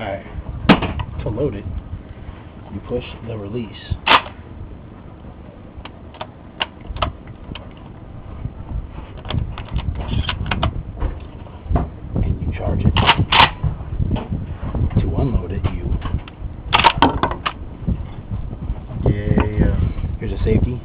Alright. To load it, you push the release. And you charge it. To unload it, you... Yeah. Here's a safety.